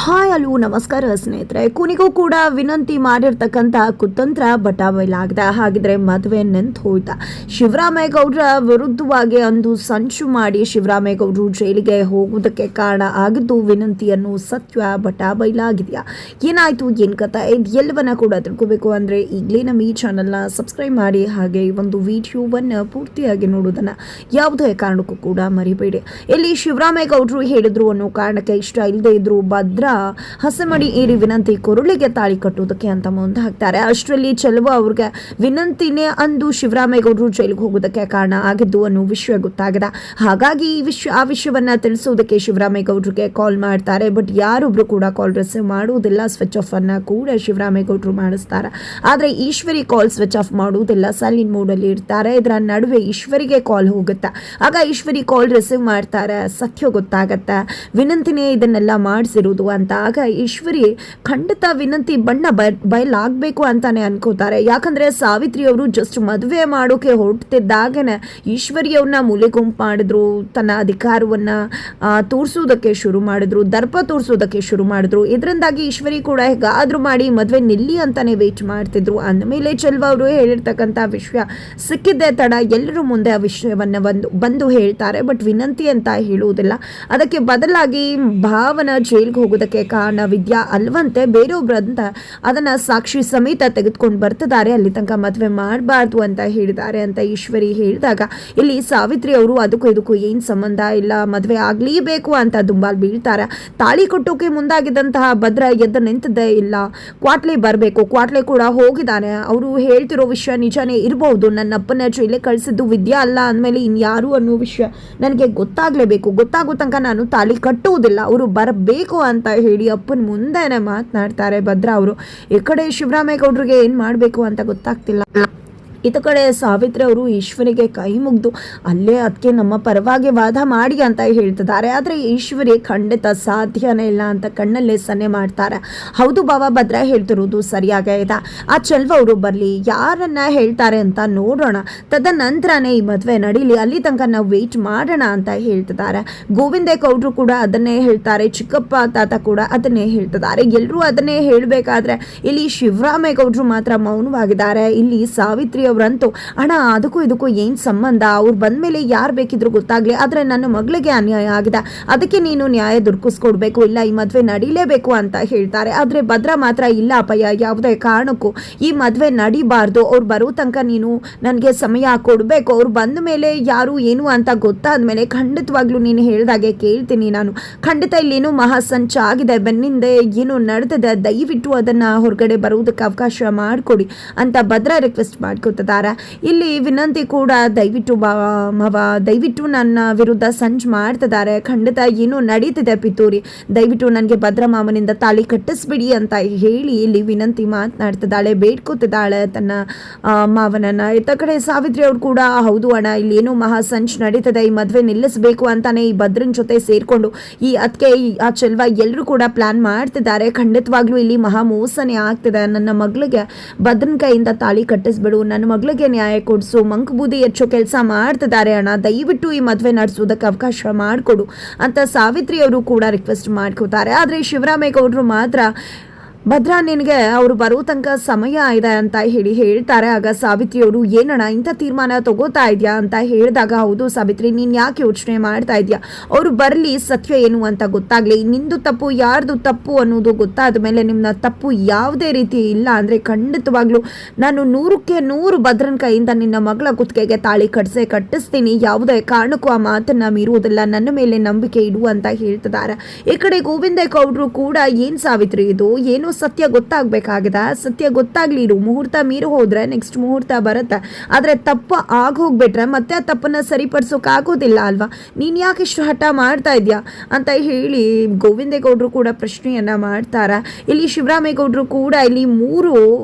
Hi hello ನಮಸ್ಕಾರ ಸ್ನೇಹಿತರೆ. ಕೊನೆಗೂ ಕೂಡ ವಿನಂತಿ ಮಾಡಿರ್ತಕ್ಕಂಥ ಕುತಂತ್ರ ಬಟಾಬಯಲಾಗಿದೆ. ಹಾಗಿದ್ರೆ ಮದುವೆ ನಿಂತು ಹೋಯ್ತಾ? ಶಿವರಾಮೇಗೌಡರ ವಿರುದ್ಧವಾಗಿ ಅಂದು ಸಂಚು ಮಾಡಿ ಶಿವರಾಮೇಗೌಡರು ಜೈಲಿಗೆ ಹೋಗುವುದಕ್ಕೆ ಕಾರಣ ಆಗಿದ್ದು ವಿನಂತಿಯನ್ನು ಸತ್ಯ ಬಟಾಬಯಲಾಗಿದೆಯಾ? ಏನಾಯ್ತು, ಏನ್ ಕಥೆ, ಎಲ್ಲವನ್ನ ಕೂಡ ತಿಳ್ಕೋಬೇಕು ಅಂದ್ರೆ ಈಗಲೇ ನಮ್ಮ ಈ ಚಾನಲ್ನ ಸಬ್ಸ್ಕ್ರೈಬ್ ಮಾಡಿ, ಹಾಗೆ ಈ ಒಂದು ವಿಡಿಯೋವನ್ನು ಪೂರ್ತಿಯಾಗಿ ನೋಡೋದನ್ನ ಯಾವುದೇ ಕಾರಣಕ್ಕೂ ಕೂಡ ಮರಿಬೇಡಿ. ಇಲ್ಲಿ ಶಿವರಾಮೇಗೌಡರು ಹೇಳಿದ್ರು ಅನ್ನೋ ಕಾರಣಕ್ಕೆ ಇಷ್ಟ ಇಲ್ಲದೆ ಇದ್ರು ಭದ್ರ ಹಸಮಡಿ ಏರಿ ವಿನಂತಿ ಕೊರಳಿಗೆ ತಾಳಿ ಕಟ್ಟುವುದಕ್ಕೆ ಅಂತ ಮುಂದಾಗ್ತಾರೆ. ಅಷ್ಟರಲ್ಲಿ ಚೆಲುವ ಅವ್ರಿಗೆ ವಿನಂತಿನೇ ಅಂದು ಶಿವರಾಮೇಗೌಡರು ಜೈಲಿಗೆ ಹೋಗೋದಕ್ಕೆ ಕಾರಣ ಆಗಿದ್ದು ಅನ್ನೋ ವಿಷಯ ಗೊತ್ತಾಗಿದೆ. ಹಾಗಾಗಿ ಆ ವಿಷಯವನ್ನ ತಿಳಿಸೋದಕ್ಕೆ ಶಿವರಾಮೇಗೌಡರಿಗೆ ಕಾಲ್ ಮಾಡ್ತಾರೆ. ಬಟ್ ಯಾರೊಬ್ರು ಕೂಡ ಕಾಲ್ ರಿಸೀವ್ ಮಾಡುವುದಿಲ್ಲ. ಸ್ವಿಚ್ ಆಫ್ ಅನ್ನ ಕೂಡ ಶಿವರಾಮೇಗೌಡರು ಮಾಡಿಸ್ತಾರೆ. ಆದ್ರೆ ಈಶ್ವರಿ ಕಾಲ್ ಸ್ವಿಚ್ ಆಫ್ ಮಾಡುವುದಿಲ್ಲ, ಸೈಲೆಂಟ್ ಮೋಡ್ ಅಲ್ಲಿ ಇರ್ತಾರೆ. ಇದರ ನಡುವೆ ಈಶ್ವರಿಗೆ ಕಾಲ್ ಹೋಗುತ್ತೆ. ಆಗ ಈಶ್ವರಿ ಕಾಲ್ ರಿಸೀವ್ ಮಾಡ್ತಾರೆ. ಸತ್ಯ ಗೊತ್ತಾಗತ್ತೆ ವಿನಂತಿನೇ ಇದನ್ನೆಲ್ಲ ಮಾಡಿಸಿರುವುದು ಅಂತ. ಆಗ ಈಶ್ವರಿ ಖಂಡಿತ ವಿನಂತಿ ಬಣ್ಣ ಬಯಲಾಗಬೇಕು ಅಂತಾನೆ ಅನ್ಕೋತಾರೆ. ಯಾಕಂದ್ರೆ ಸಾವಿತ್ರಿ ಅವರು ಜಸ್ಟ್ ಮದುವೆ ಮಾಡೋಕೆ ಹೊರಟಿದ್ದಾಗನೆ ಈಶ್ವರಿ ಅವ್ರನ್ನ ಮೂಲೆ ಗುಂಪು ಮಾಡಿದ್ರು, ತನ್ನ ಅಧಿಕಾರವನ್ನ ತೋರಿಸೋದಕ್ಕೆ ಶುರು ಮಾಡಿದ್ರು, ದರ್ಪ ತೋರಿಸೋದಕ್ಕೆ ಶುರು ಮಾಡಿದ್ರು. ಇದರಿಂದಾಗಿ ಈಶ್ವರಿ ಕೂಡ ಹೇಗಾದ್ರೂ ಮಾಡಿ ಮದುವೆ ನಿಲ್ಲಿ ಅಂತಾನೆ ವೇಟ್ ಮಾಡ್ತಿದ್ರು. ಅಂದಮೇಲೆ ಚೆಲ್ವ ಅವರು ಹೇಳಿರ್ತಕ್ಕಂಥ ವಿಷಯ ಸಿಕ್ಕಿದ್ದೆ ತಡ ಎಲ್ಲರೂ ಮುಂದೆ ಆ ವಿಷಯವನ್ನ ಬಂದು ಹೇಳ್ತಾರೆ. ಬಟ್ ವಿನಂತಿ ಅಂತ ಹೇಳುವುದಿಲ್ಲ. ಅದಕ್ಕೆ ಬದಲಾಗಿ ಭಾವನ ಜೈಲ್ಗೆ ಹೋಗೋದಕ್ಕೆ ಕಾರಣ ವಿದ್ಯಾ ಅಲ್ವಂತೆ, ಬೇರೊಬ್ರಂತ ಅದನ್ನ ಸಾಕ್ಷಿ ಸಮೇತ ತೆಗೆದುಕೊಂಡು ಬರ್ತಿದ್ದಾರೆ. ಅಲ್ಲಿ ತನಕ ಮದುವೆ ಮಾಡಬಾರ್ದು ಅಂತ ಹೇಳಿದ್ದಾರೆ ಅಂತ ಈಶ್ವರಿ ಹೇಳಿದಾಗ ಇಲ್ಲಿ ಸಾವಿತ್ರಿ ಅವರು ಅದಕ್ಕೂ ಇದಕ್ಕೂ ಏನ್ ಸಂಬಂಧ ಇಲ್ಲ, ಮದುವೆ ಆಗ್ಲೇಬೇಕು ಅಂತ ದುಂಬಾಲ್ ಬೀಳ್ತಾರೆ. ತಾಳಿ ಕೊಟ್ಟೋಕೆ ಮುಂದಾಗಿದ್ದಂತಹ ಭದ್ರ ಎದ್ದು ನಿಂತದ್ದೇ ಇಲ್ಲ. ಕ್ವಾಟ್ಲೆ ಬರಬೇಕು, ಕ್ವಾಟ್ಲೆ ಕೂಡ ಹೋಗಿದ್ದಾನೆ. ಅವರು ಹೇಳ್ತಿರೋ ವಿಷಯ ನಿಜಾನೇ ಇರಬಹುದು. ನನ್ನ ಅಪ್ಪನ ಜೈಲಿಗೆ ಕಳಿಸಿದ್ದು ವಿದ್ಯಾ ಅಲ್ಲ ಅಂದಮೇಲೆ ಇನ್ಯಾರು ಅನ್ನೋ ವಿಷಯ ನನಗೆ ಗೊತ್ತಾಗ್ಲೇಬೇಕು. ಗೊತ್ತಾಗೋ ತನಕ ನಾನು ತಾಳಿ ಕಟ್ಟುವುದಿಲ್ಲ, ಅವರು ಬರಬೇಕು ಅಂತ ಹೇಳಿ ಅಪ್ಪನ ಮುಂದೆನೆ ಮಾತನಾಡ್ತಾರೆ ಭದ್ರ ಅವರು. ಈ ಕಡೆ ಶಿವರಾಮೇಗೌಡರಿಗೆ ಏನ್ ಮಾಡ್ಬೇಕು ಅಂತ ಗೊತ್ತಾಗ್ತಿಲ್ಲ. ಇತ ಕಡೆ ಸಾವಿತ್ರಿ ಅವರು ಈಶ್ವರಿಗೆ ಕೈ ಮುಗ್ದು ಅಲ್ಲೇ ಅದಕ್ಕೆ ನಮ್ಮ ಪರವಾಗಿ ವಾದ ಮಾಡಿ ಅಂತ ಹೇಳ್ತಿದ್ದಾರೆ. ಆದರೆ ಈಶ್ವರಿ ಖಂಡಿತ ಸಾಧ್ಯನೇ ಇಲ್ಲ ಅಂತ ಕಣ್ಣಲ್ಲೇ ಸನ್ನೆ ಮಾಡ್ತಾರೆ. ಹೌದು ಬಾಬಾ, ಭದ್ರ ಹೇಳ್ತಿರೋದು ಸರಿಯಾಗಿದೆ. ಆ ಚೆಲ್ವ ಅವರು ಬರಲಿ, ಯಾರನ್ನ ಹೇಳ್ತಾರೆ ಅಂತ ನೋಡೋಣ, ತದನಂತರನೇ ಈ ಮದುವೆ ನಡೀಲಿ, ಅಲ್ಲಿ ತನಕ ನಾವು ವೆಯ್ಟ್ ಮಾಡೋಣ ಅಂತ ಹೇಳ್ತಿದ್ದಾರೆ. ಗೋವಿಂದೇಗೌಡರು ಕೂಡ ಅದನ್ನೇ ಹೇಳ್ತಾರೆ, ಚಿಕ್ಕಪ್ಪ ತಾತ ಕೂಡ ಅದನ್ನೇ ಹೇಳ್ತಿದ್ದಾರೆ. ಎಲ್ಲರೂ ಅದನ್ನೇ ಹೇಳಬೇಕಾದ್ರೆ ಇಲ್ಲಿ ಶಿವರಾಮೇಗೌಡರು ಮಾತ್ರ ಮೌನವಾಗಿದ್ದಾರೆ. ಇಲ್ಲಿ ಸಾವಿತ್ರಿ ಅವರಂತೂ ಅಣ್ಣ ಅದಕ್ಕೂ ಇದಕ್ಕೂ ಏನ್ ಸಂಬಂಧ, ಅವ್ರು ಬಂದ್ಮೇಲೆ ಯಾರು ಬೇಕಿದ್ರು ಗೊತ್ತಾಗ್ಲಿ, ಆದ್ರೆ ನನ್ನ ಮಗಳಿಗೆ ಅನ್ಯಾಯ ಆಗಿದೆ, ಅದಕ್ಕೆ ನೀನು ನ್ಯಾಯ ದೊರಕಿಸ್ಕೊಡ್ಬೇಕು, ಇಲ್ಲ ಈ ಮದ್ವೆ ನಡೀಲೇಬೇಕು ಅಂತ ಹೇಳ್ತಾರೆ. ಆದ್ರೆ ಭದ್ರ ಮಾತ್ರ ಇಲ್ಲ ಅಪ್ಪಯ್ಯ, ಯಾವುದೇ ಕಾರಣಕ್ಕೂ ಈ ಮದ್ವೆ ನಡಿಬಾರ್ದು, ಅವ್ರು ಬರೋ ತನಕ ನೀನು ನನಗೆ ಸಮಯ ಕೊಡಬೇಕು, ಅವ್ರು ಬಂದ ಮೇಲೆ ಯಾರು ಏನು ಅಂತ ಗೊತ್ತಾದ್ಮೇಲೆ ಖಂಡಿತವಾಗ್ಲೂ ನೀನು ಹೇಳ್ದಾಗೆ ಕೇಳ್ತೀನಿ ನಾನು. ಖಂಡಿತ ಇಲ್ಲೇನು ಮಹಾಸಂಚ ಆಗಿದೆ, ಬೆನ್ನಿಂದೆ ಏನು ನಡೆದಿದೆ, ದಯವಿಟ್ಟು ಅದನ್ನ ಹೊರಗಡೆ ಬರುವುದಕ್ಕೆ ಅವಕಾಶ ಮಾಡಿಕೊಡಿ ಅಂತ ಭದ್ರ ರಿಕ್ವೆಸ್ಟ್ ಮಾಡ್ಕೋತಾರೆ. ಇಲ್ಲಿ ವಿನಂತಿ ಕೂಡ ದಯವಿಟ್ಟು ನನ್ನ ವಿರುದ್ಧ ಸಂಚು ಮಾಡ್ತಿದ್ದಾರೆ, ಖಂಡಿತ ಏನೋ ನಡೀತಿದೆ ಪಿತೂರಿ, ದಯವಿಟ್ಟು ನನಗೆ ಭದ್ರ ಮಾಮನಿಂದ ತಾಳಿ ಕಟ್ಟಿಸ್ಬಿಡಿ ಅಂತ ಹೇಳಿ ಇಲ್ಲಿ ವಿನಂತಿ ಮಾತನಾಡ್ತಿದ್ದಾಳೆ, ಬೇಡ್ಕೋತಿದ್ದಾಳೆ ತನ್ನ ಮಾವನನ್ನ. ಇತ್ತ ಕಡೆ ಸಾವಿತ್ರಿ ಅವ್ರು ಕೂಡ ಹೌದು ಅಣ್ಣ, ಇಲ್ಲಿ ಏನೋ ಮಹಾ ಸಂಚು ನಡೀತಿದೆ, ಈ ಮದುವೆ ನಿಲ್ಲಿಸಬೇಕು ಅಂತಾನೆ ಈ ಭದ್ರನ್ ಜೊತೆ ಸೇರ್ಕೊಂಡು ಈ ಅದಕ್ಕೆ ಆ ಚೆಲ್ವ ಎಲ್ಲರೂ ಕೂಡ ಪ್ಲಾನ್ ಮಾಡ್ತಿದ್ದಾರೆ. ಖಂಡಿತವಾಗ್ಲೂ ಇಲ್ಲಿ ಮಹಾ ಮೋಸನೆ ಆಗ್ತಿದೆ, ನನ್ನ ಮಗಳಿಗೆ ಭದ್ರನ್ ಕೈಯಿಂದ ತಾಳಿ ಕಟ್ಟಿಸ್ಬಿಡು, ನನ್ನ ಮಗಳಿಗೆ ನ್ಯಾಯ ಕೊಡಿಸು, ಮಂಕುಬೂದಿ ಹೆಚ್ಚು ಕೆಲಸ ಮಾಡ್ತಿದ್ದಾರೆ ಅಣ್ಣ, ದಯವಿಟ್ಟು ಈ ಮದುವೆ ನಡೆಸೋದಕ್ಕೆ ಅವಕಾಶ ಮಾಡಿಕೊಡು ಅಂತ ಸಾವಿತ್ರಿ ಅವರು ಕೂಡ ರಿಕ್ವೆಸ್ಟ್ ಮಾಡ್ಕೋತಾರೆ. ಆದರೆ ಶಿವರಾಮೇಗೌಡರು ಮಾತ್ರ ಭದ್ರ ನಿನಗೆ ಅವರು ಬರೋ ತನಕ ಸಮಯ ಇದೆ ಅಂತ ಹೇಳ್ತಾರೆ. ಆಗ ಸಾವಿತ್ರಿ ಅವರು ಏನಣ್ಣ ಇಂಥ ತೀರ್ಮಾನ ತಗೋತಾ ಇದೆಯಾ ಅಂತ ಹೇಳಿದಾಗ ಹೌದು ಸಾವಿತ್ರಿ, ನೀನು ಯಾಕೆ ಯೋಚನೆ ಮಾಡ್ತಾ ಇದೆಯಾ, ಅವರು ಬರಲಿ, ಸತ್ಯ ಏನು ಅಂತ ಗೊತ್ತಾಗ್ಲಿ, ನಿಂದು ತಪ್ಪು ಯಾರ್ದು ತಪ್ಪು ಅನ್ನೋದು ಗೊತ್ತಾದ ಮೇಲೆ ನಿಮ್ಮ ತಪ್ಪು ಯಾವುದೇ ರೀತಿ ಇಲ್ಲ ಅಂದರೆ ಖಂಡಿತವಾಗ್ಲೂ ನಾನು 100ಕ್ಕೆ 100 ಭದ್ರನ ಕೈಯಿಂದ ನಿನ್ನ ಮಗಳ ಕುತ್ತಿಗೆಗೆ ತಾಳಿ ಕಟ್ಟಿಸ್ತೀನಿ, ಯಾವುದೇ ಕಾರಣಕ್ಕೂ ಆ ಮಾತನ್ನ ಮೀರುವುದಿಲ್ಲ, ನನ್ನ ಮೇಲೆ ನಂಬಿಕೆ ಇಡು ಅಂತ ಹೇಳ್ತಿದ್ದಾರೆ. ಈ ಕಡೆ ಗೋವಿಂದೇಗೌಡರು ಕೂಡ ಏನ್ ಸಾವಿತ್ರಿ ಇದು, ಏನು ಸತ್ಯ ಗೊತ್ತಾಗಬೇಕಾಗಿದೆ, ಸತ್ಯ ಗೊತ್ತಾಗ್ಲಿ ಇರು, ಮುಹೂರ್ತ ಮೀರು ಹೋದ್ರೆ ನೆಕ್ಸ್ಟ್ ಮುಹೂರ್ತ ಬರುತ್ತೆ, ಆದ್ರೆ ತಪ್ಪು ಆಗೋಗ್ಬಿಟ್ರೆ ಮತ್ತೆ ಆ ತಪ್ಪನ್ನ ಸರಿಪಡಿಸೋಕೆ ಆಗೋದಿಲ್ಲ ಅಲ್ವಾ, ನೀನ್ ಯಾಕೆ ಇಷ್ಟು ಹಠ ಮಾಡ್ತಾ ಇದ್ಯಾ ಅಂತ ಹೇಳಿ ಗೋವಿಂದೇಗೌಡರು ಕೂಡ ಪ್ರಶ್ನೆಯನ್ನ ಮಾಡ್ತಾರ. ಇಲ್ಲಿ ಶಿವರಾಮೇಗೌಡರು ಕೂಡ ಇಲ್ಲಿ 3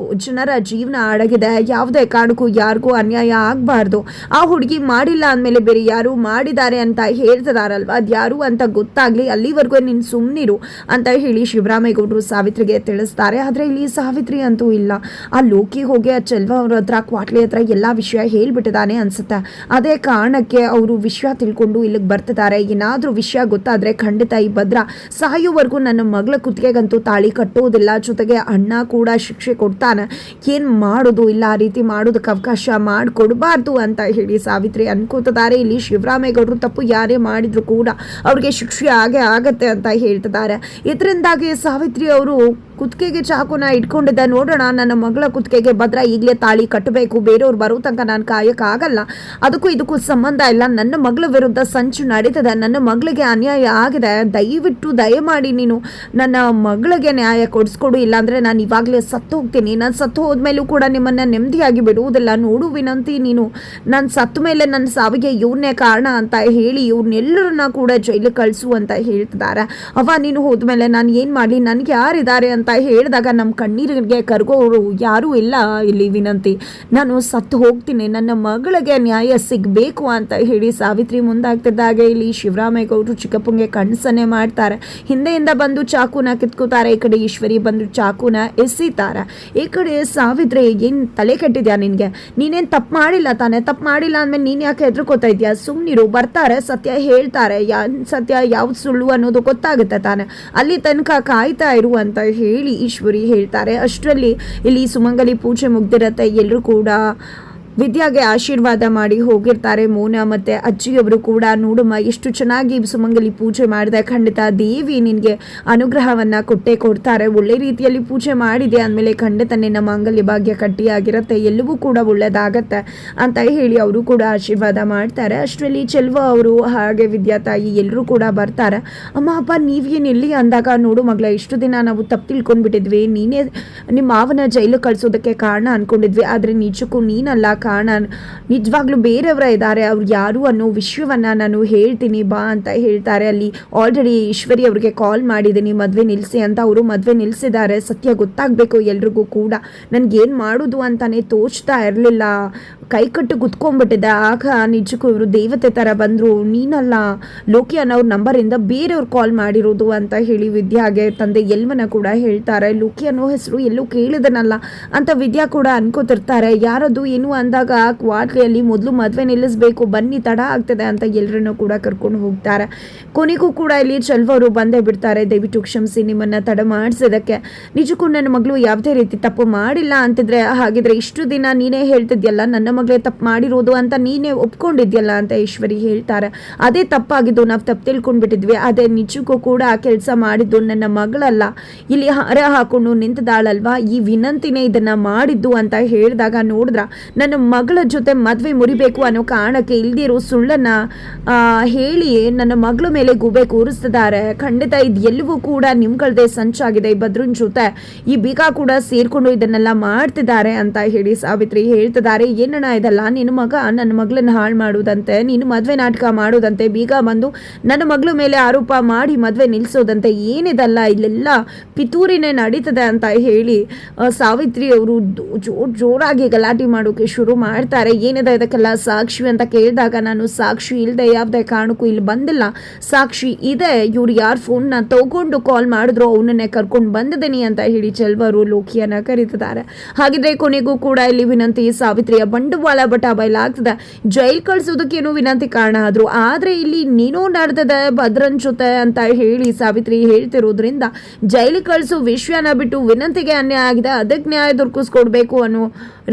ಜನರ ಜೀವನ ಅಡಗಿದೆ, ಯಾವುದೇ ಕಾರಣಕ್ಕೂ ಯಾರಿಗೂ ಅನ್ಯಾಯ ಆಗ್ಬಾರ್ದು, ಆ ಹುಡುಗಿ ಮಾಡಿಲ್ಲ ಅಂದಮೇಲೆ ಬೇರೆ ಯಾರು ಮಾಡಿದ್ದಾರೆ ಅಂತ ಹೇಳ್ತಿದಾರಲ್ವಾ, ಅದ್ಯಾರು ಅಂತ ಗೊತ್ತಾಗ್ಲಿ, ಅಲ್ಲಿವರೆಗೂ ನೀನ್ ಸುಮ್ನಿರು ಅಂತ ಹೇಳಿ ಶಿವರಾಮೇಗೌಡರು ಸಾವಿತ್ರಿಗೆ ತಿಳಿಸ್ತಾರೆ. ಆದರೆ ಇಲ್ಲಿ ಸಾವಿತ್ರಿ ಅಂತೂ ಇಲ್ಲ. ಆ ಲೋಕಿ ಹೋಗಿ ಆ ಚೆಲ್ವ ಅವ್ರ ಹತ್ರ ಕ್ವಾಟ್ಲಿ ಹತ್ರ ಎಲ್ಲ ವಿಷಯ ಹೇಳ್ಬಿಟ್ಟಿದ್ದಾನೆ ಅನ್ಸುತ್ತೆ. ಅದೇ ಕಾರಣಕ್ಕೆ ಅವರು ವಿಷಯ ತಿಳ್ಕೊಂಡು ಇಲ್ಲಿಗೆ ಬರ್ತಿದ್ದಾರೆ. ಏನಾದರೂ ವಿಷಯ ಗೊತ್ತಾದರೆ ಖಂಡಿತ ಈ ಭದ್ರ ಸಾಯೋವರೆಗೂ ನನ್ನ ಮಗಳ ಕುತ್ತಿಗೆಗಂತೂ ತಾಳಿ ಕಟ್ಟೋದಿಲ್ಲ, ಜೊತೆಗೆ ಅಣ್ಣ ಕೂಡ ಶಿಕ್ಷೆ ಕೊಡ್ತಾನೆ. ಏನು ಮಾಡೋದು, ಇಲ್ಲ ಆ ರೀತಿ ಮಾಡೋದಕ್ಕೆ ಅವಕಾಶ ಮಾಡಿಕೊಡ್ಬಾರ್ದು ಅಂತ ಹೇಳಿ ಸಾವಿತ್ರಿ ಅನ್ಕೋತಿದ್ದಾರೆ. ಇಲ್ಲಿ ಶಿವರಾಮೇಗೌಡರು ತಪ್ಪು ಯಾರೇ ಮಾಡಿದ್ರು ಕೂಡ ಅವ್ರಿಗೆ ಶಿಕ್ಷೆ ಆಗತ್ತೆ ಅಂತ ಹೇಳ್ತಿದ್ದಾರೆ. ಇದರಿಂದಾಗಿ ಸಾವಿತ್ರಿ ಅವರು ಕುತ್ತಿಗೆಗೆ ಚಾಕುನ ಇಟ್ಕೊಂಡಿದ್ದೆ. ನೋಡೋಣ, ನನ್ನ ಮಗಳ ಕುತ್ತಿಗೆಗೆ ಭದ್ರ ಈಗಲೇ ತಾಳಿ ಕಟ್ಟಬೇಕು, ಬೇರೆಯವ್ರು ಬರೋ ತನಕ ನಾನು ಕಾಯಕ್ಕಾಗಲ್ಲ, ಅದಕ್ಕೂ ಇದಕ್ಕೂ ಸಂಬಂಧ ಇಲ್ಲ, ನನ್ನ ಮಗಳ ವಿರುದ್ಧ ಸಂಚು ನಡೀತದೆ, ನನ್ನ ಮಗಳಿಗೆ ಅನ್ಯಾಯ ಆಗಿದೆ, ದಯವಿಟ್ಟು ದಯಮಾಡಿ ನೀನು ನನ್ನ ಮಗಳಿಗೆ ನ್ಯಾಯ ಕೊಡಿಸ್ಕೊಡು, ಇಲ್ಲಾಂದರೆ ನಾನು ಇವಾಗಲೇ ಸತ್ತು ಹೋಗ್ತೀನಿ, ನಾನು ಸತ್ತು ಹೋದ್ಮೇಲೂ ಕೂಡ ನಿಮ್ಮನ್ನು ನೆಮ್ಮದಿಯಾಗಿ ಬಿಡುವುದಿಲ್ಲ, ನೋಡು ವಿನಂತಿ, ನೀನು ನಾನು ಸತ್ತ ಮೇಲೆ ನನ್ನ ಸಾವಿಗೆ ಇವ್ರನ್ನೇ ಕಾರಣ ಅಂತ ಹೇಳಿ ಇವ್ರನ್ನೆಲ್ಲರನ್ನ ಕೂಡ ಜೈಲಿಗೆ ಕಳಿಸು ಅಂತ ಹೇಳ್ತಿದ್ದಾರೆ. ಅವ ನೀನು ಹೋದ್ಮೇಲೆ ನಾನು ಏನು ಮಾಡಲಿ, ನನಗೆ ಯಾರಿದ್ದಾರೆ ಅಂತ ಹೇಳಿದಾಗ ನಮ್ಮ ಕಣ್ಣೀರಿಗೆ ಕರ್ಗೋರು ಯಾರೂ ಇಲ್ಲ ಇಲ್ಲಿ ವಿನಂತಿ, ನಾನು ಸತ್ತು ಹೋಗ್ತೀನಿ, ನನ್ನ ಮಗಳಿಗೆ ನ್ಯಾಯ ಸಿಗಬೇಕು ಅಂತ ಹೇಳಿ ಸಾವಿತ್ರಿ ಮುಂದಾಗ್ತಿದ್ದಾಗ ಇಲ್ಲಿ ಶಿವರಾಮೇಗೌಡರು ಚಿಕ್ಕಪ್ಪಂಗೆ ಕಣ್ಸನ್ನೆ ಮಾಡ್ತಾರೆ. ಹಿಂದೆಯಿಂದ ಬಂದು ಚಾಕುನ ಕಿತ್ಕೋತಾರೆ. ಈ ಕಡೆ ಈಶ್ವರಿ ಬಂದು ಚಾಕುನ ಎಸಿತಾರೆ. ಈ ಕಡೆ ಸಾವಿತ್ರಿ, ಏನು ತಲೆ ಕೆಟ್ಟಿದ್ಯಾ ನಿನಗೆ, ನೀನೇನು ತಪ್ಪು ಮಾಡಿಲ್ಲ ತಾನೆ, ತಪ್ಪು ಮಾಡಿಲ್ಲ ಅಂದಮೇಲೆ ನೀನು ಯಾಕೆ ಹೆದರ್ಕೋತಾ ಇದೆಯಾ, ಸುಮ್ಮನಿರು, ಬರ್ತಾರೆ, ಸತ್ಯ ಹೇಳ್ತಾರೆ, ಸತ್ಯ ಯಾವ್ದು ಸುಳ್ಳು ಅನ್ನೋದು ಗೊತ್ತಾಗುತ್ತೆ ತಾನೆ, ಅಲ್ಲಿ ತನಕ ಕಾಯ್ತಾ ಇರು ಅಂತ ಹೇಳಿ ಈಶ್ವರಿ ಹೇಳ್ತಾರೆ. ಅಷ್ಟರಲ್ಲಿ ಇಲ್ಲಿ ಸುಮಂಗಲಿ ಪೂಜೆ ಮುಗ್ದಿರತ್ತೆ. ಎಲ್ಲರೂ ಕೂಡ ವಿದ್ಯಾಗೆ ಆಶೀರ್ವಾದ ಮಾಡಿ ಹೋಗಿರ್ತಾರೆ. ಮೋನಾ ಮತ್ತು ಅಜ್ಜಿಯವರು ಕೂಡ, ನೋಡಮ್ಮ ಎಷ್ಟು ಚೆನ್ನಾಗಿ ಸುಮಂಗಲಿ ಪೂಜೆ ಮಾಡಿದೆ, ಖಂಡಿತ ದೇವಿ ನಿನಗೆ ಅನುಗ್ರಹವನ್ನು ಕೊಟ್ಟೇ ಕೊಡ್ತಾರೆ, ಒಳ್ಳೆ ರೀತಿಯಲ್ಲಿ ಪೂಜೆ ಮಾಡಿದೆ ಅಂದಮೇಲೆ ಖಂಡಿತ ನಿನ್ನ ಮಾಂಗಲ್ಯ ಭಾಗ್ಯ ಕಟ್ಟಿಯಾಗಿರುತ್ತೆ, ಎಲ್ಲವೂ ಕೂಡ ಒಳ್ಳೆಯದಾಗತ್ತೆ ಅಂತ ಹೇಳಿ ಅವರು ಕೂಡ ಆಶೀರ್ವಾದ ಮಾಡ್ತಾರೆ. ಅಷ್ಟರಲ್ಲಿ ಚೆಲ್ವ ಅವರು ಹಾಗೆ ವಿದ್ಯಾ ತಾಯಿ ಎಲ್ಲರೂ ಕೂಡ ಬರ್ತಾರೆ. ಅಮ್ಮ ಅಪ್ಪ ನೀವೇನು ಇಲ್ಲಿ ಅಂದಾಗ, ನೋಡು ಮಗಳ, ಇಷ್ಟು ದಿನ ನಾವು ತಪ್ಪು ತಿಳ್ಕೊಂಡ್ಬಿಟ್ಟಿದ್ವಿ, ನೀನೇ ನಿಮ್ಮ ಮಾವನ ಜೈಲು ಕಳಿಸೋದಕ್ಕೆ ಕಾರಣ ಅಂದ್ಕೊಂಡಿದ್ವಿ, ಆದರೆ ನಿಜಕ್ಕೂ ನೀನಲ್ಲ ಕಾರಣ, ನಿಜವಾಗ್ಲೂ ಬೇರೆಯವರ ಇದ್ದಾರೆ, ಅವ್ರು ಯಾರು ಅನ್ನೋ ವಿಷಯವನ್ನು ನಾನು ಹೇಳ್ತೀನಿ ಬಾ ಅಂತ ಹೇಳ್ತಾರೆ. ಅಲ್ಲಿ ಆಲ್ರೆಡಿ ಈಶ್ವರಿ ಅವ್ರಿಗೆ ಕಾಲ್ ಮಾಡಿದ್ದೀನಿ ಮದುವೆ ನಿಲ್ಲಿಸಿ ಅಂತ, ಅವರು ಮದುವೆ ನಿಲ್ಲಿಸಿದ್ದಾರೆ. ಸತ್ಯ ಗೊತ್ತಾಗಬೇಕು ಎಲ್ರಿಗೂ ಕೂಡ, ನನಗೇನು ಮಾಡೋದು ಅಂತಾನೆ ತೋಚ್ತಾ ಇರಲಿಲ್ಲ, ಕೈಕಟ್ಟು ಕುತ್ಕೊಂಡ್ಬಿಟ್ಟಿದೆ. ಆಗ ನಿಜಕ್ಕೂ ಇವರು ದೇವತೆ ಥರ ಬಂದರು, ನೀನಲ್ಲ ಲೋಕಿ ಅನ್ನೋರ ನಂಬರಿಂದ ಬೇರೆಯವ್ರು ಕಾಲ್ ಮಾಡಿರೋದು ಅಂತ ಹೇಳಿ ವಿದ್ಯಾಗೆ ತಂದೆ ಎಲ್ವನ ಕೂಡ ಹೇಳ್ತಾರೆ. ಲೋಕಿ ಅನ್ನೋ ಹೆಸರು ಎಲ್ಲೂ ಕೇಳಿದನಲ್ಲ ಅಂತ ವಿದ್ಯಾ ಕೂಡ ಅನ್ಕೋತಿರ್ತಾರೆ. ಯಾರದು ಏನು ಅಂದಾಗ ಕ್ವಾಟ್ಲಿಯಲ್ಲಿ ಮೊದಲು ಮದುವೆ ನಿಲ್ಲಿಸಬೇಕು, ಬನ್ನಿ ತಡ ಆಗ್ತದೆ ಅಂತ ಎಲ್ಲರನ್ನೂ ಕೂಡ ಕರ್ಕೊಂಡು ಹೋಗ್ತಾರೆ. ಕೊನೆಗೂ ಕೂಡ ಇಲ್ಲಿ ಚೆಲ್ವರು ಬಂದೇ ಬಿಡ್ತಾರೆ. ದಯವಿಟ್ಟು ಕ್ಷಮಿಸಿ ನಿಮ್ಮನ್ನು ತಡ ಮಾಡಿಸೋದಕ್ಕೆ, ನಿಜಕ್ಕೂ ನನ್ನ ಮಗಳು ಯಾವುದೇ ರೀತಿ ತಪ್ಪು ಮಾಡಿಲ್ಲ ಅಂತಿದ್ರೆ, ಹಾಗಿದ್ರೆ ಇಷ್ಟು ದಿನ ನೀನೇ ಹೇಳ್ತಿದ್ಯಲ್ಲ ನನ್ನ ಮಗಳೇ ತಪ್ಪು ಮಾಡಿರೋದು ಅಂತ ನೀನೇ ಒಪ್ಕೊಂಡಿದ್ಯಲ್ಲ ಅಂತ ಈಶ್ವರಿ ಹೇಳ್ತಾರೆ. ಅದೇ ತಪ್ಪಾಗಿದ್ದು, ನಾವು ತಪ್ಪು ತಿಳ್ಕೊಂಡ್ಬಿಟ್ಟಿದ್ವಿ, ಅದೇ ನಿಜಕ್ಕೂ ಕೂಡ ಆ ಕೆಲಸ ಮಾಡಿದ್ದು ನನ್ನ ಮಗಳಲ್ಲ, ಇಲ್ಲಿ ಹಾರ ಹಾಕೊಂಡು ನಿಂತಿದ್ದಾಳಲ್ವಾ ಈ ವಿನಂತಿನೇ ಇದನ್ನು ಮಾಡಿದ್ದು ಅಂತ ಹೇಳಿದಾಗ, ನೋಡಿದ್ರ ನನ್ನ ಮಗಳ ಜೊತೆ ಮದುವೆ ಮುರಿಬೇಕು ಅನ್ನೋ ಕಾರಣಕ್ಕೆ ಇಲ್ದಿರೋ ಸುಳ್ಳನ್ನು ಹೇಳಿ ನನ್ನ ಮಗಳ ಮೇಲೆ ಗೂಬೆ ಕೂರಿಸ್ತಿದ್ದಾರೆ. ಖಂಡಿತ ಇದು ಎಲ್ಲವೂ ಕೂಡ ನಿಮ್ಗಳದೇ ಸಂಚಾಗಿದೆ, ಈ ಭದ್ರನ್ ಜೊತೆ ಈ ಬೀಗ ಕೂಡ ಸೇರ್ಕೊಂಡು ಇದನ್ನೆಲ್ಲ ಮಾಡ್ತಿದ್ದಾರೆ ಅಂತ ಹೇಳಿ ಸಾವಿತ್ರಿ ಹೇಳ್ತಿದ್ದಾರೆ. ಏನಣ್ಣ ಇದಲ್ಲ, ನಿನ್ನ ಮಗ ನನ್ನ ಮಗಳನ್ನ ಹಾಳು ಮಾಡೋದಂತೆ, ನೀನು ಮದುವೆ ನಾಟಕ ಮಾಡೋದಂತೆ, ಬೀಗ ಬಂದು ನನ್ನ ಮಗಳ ಮೇಲೆ ಆರೋಪ ಮಾಡಿ ಮದುವೆ ನಿಲ್ಲಿಸೋದಂತೆ, ಏನಿದಲ್ಲ ಇಲ್ಲೆಲ್ಲ ಪಿತೂರಿನೇ ನಡೀತದೆ ಅಂತ ಹೇಳಿ ಸಾವಿತ್ರಿ ಅವರು ಜೋರಾಗಿ ಗಲಾಟೆ ಮಾಡೋಕೆ ಶುರು ಮಾಡ್ತಾರೆ. ಏನಿದೆ ಇದಕ್ಕೆಲ್ಲ ಸಾಕ್ಷಿ ಅಂತ ಕೇಳಿದಾಗ, ನಾನು ಸಾಕ್ಷಿ ಇಲ್ಲದೆ ಯಾವುದೇ ಕಾರಣಕ್ಕೂ ಇಲ್ಲಿ ಬಂದಿಲ್ಲ, ಸಾಕ್ಷಿ ಇದೆ, ಇವ್ರು ಯಾರು ಫೋನ್ನ ತಗೊಂಡು ಕಾಲ್ ಮಾಡಿದ್ರು ಅವನನ್ನೇ ಕರ್ಕೊಂಡು ಬಂದಿದ್ದೀನಿ ಅಂತ ಹೇಳಿ ಚೆಲ್ವರು ಲೋಕಿಯನ್ನ ಕರೀತಿದ್ದಾರೆ. ಹಾಗಿದ್ರೆ ಕೊನೆಗೂ ಕೂಡ ಇಲ್ಲಿ ವಿನಂತಿ ಸಾವಿತ್ರಿಯ ಬಂಡವಾಳ ಬಯಲಾಗ್ತದೆ. ಜೈಲ್ ಕಳ್ಸೋದಕ್ಕೇನೋ ವಿನಂತಿ ಕಾರಣ ಆದ್ರು, ಆದ್ರೆ ಇಲ್ಲಿ ನೀನೋ ನಡೆದಿದೆ ಭದ್ರನ್ ಜೊತೆ ಅಂತ ಹೇಳಿ ಸಾವಿತ್ರಿ ಹೇಳ್ತಿರೋದ್ರಿಂದ ಜೈಲಿಗೆ ಕಳಿಸೋ ವಿಷಯನ ಬಿಟ್ಟು ವಿನಂತಿಗೆ ಅನ್ಯಾಯ ಆಗಿದೆ, ಅದಕ್ಕೆ ನ್ಯಾಯ ದೊರಕಿಸ್ಕೊಡ್ಬೇಕು ಅನ್ನೋ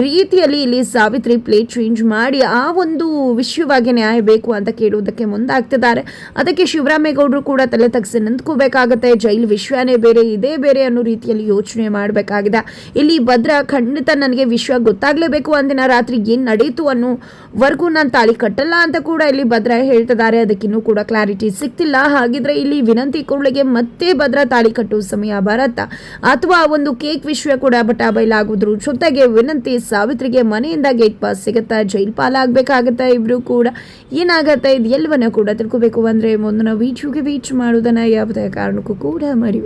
ರೀತಿಯಲ್ಲಿ ಇಲ್ಲಿ ಸಾವಿತ್ರಿ ಪ್ಲೇಟ್ ಚೇಂಜ್ ಮಾಡಿ ಆ ಒಂದು ವಿಷಯವಾಗಿ ನ್ಯಾಯ ಬೇಕು ಅಂತ ಕೇಳುವುದಕ್ಕೆ ಮುಂದಾಗ್ತಿದ್ದಾರೆ. ಅದಕ್ಕೆ ಶಿವರಾಮೇಗೌಡರು ಕೂಡ ತಲೆ ತಗ್ಸಿ ನಿಂತ್ಕೋಬೇಕಾಗತ್ತೆ. ಜೈಲ್ ವಿಷಯನೇ ಬೇರೆ, ಇದೇ ಬೇರೆ ಅನ್ನೋ ರೀತಿಯಲ್ಲಿ ಯೋಚನೆ ಮಾಡಬೇಕಾಗಿದೆ. ಇಲ್ಲಿ ಭದ್ರ ಖಂಡಿತ ನನಗೆ ವಿಷಯ ಗೊತ್ತಾಗಲೇಬೇಕು, ಅಂದಿನ ರಾತ್ರಿ ಏನು ನಡೀತು ಅನ್ನೋವರೆಗೂ ನಾನು ತಾಳಿ ಕಟ್ಟಲ್ಲ ಅಂತ ಕೂಡ ಇಲ್ಲಿ ಭದ್ರ ಹೇಳ್ತಿದ್ದಾರೆ. ಅದಕ್ಕಿನ್ನೂ ಕೂಡ ಕ್ಲಾರಿಟಿ ಸಿಗ್ತಿಲ್ಲ. ಹಾಗಿದ್ರೆ ಇಲ್ಲಿ ವಿನಂತಿ ಕೂಡಲಿಗೆ ಮತ್ತೆ ಭದ್ರ ತಾಳಿ ಕಟ್ಟುವ ಸಮಯ ಬರತ್ತಾ, ಅಥವಾ ಒಂದು ಕೇಕ್ ವಿಷಯ ಕೂಡ ಬಯಲಾಗುದ್ರ ಜೊತೆಗೆ ವಿನಂತಿ ಸಾವಿತ್ರಿಗೆ ಮನೆಯಿಂದ ಗೇಟ್ ಪಾಸ್ ಸಿಗುತ್ತಾ, ಜೈಲ್ ಪಾಲಾಗಬೇಕಾಗತ್ತಾ ಇಬ್ರು ಕೂಡ, ಏನಾಗತ್ತೆ ಇದು ಎಲ್ಲವನ್ನ ಕೂಡ ತಿಳ್ಕೋಬೇಕು ಅಂದ್ರೆ ಮುಂದಿನ ವೀಡಿಯೋಗೆ ವೇಟ್ ಮಾಡೋದನ್ನ ಯಾವುದೇ ಕಾರಣಕ್ಕೂ ಕೂಡ ಮರಿಬೇಡಿ.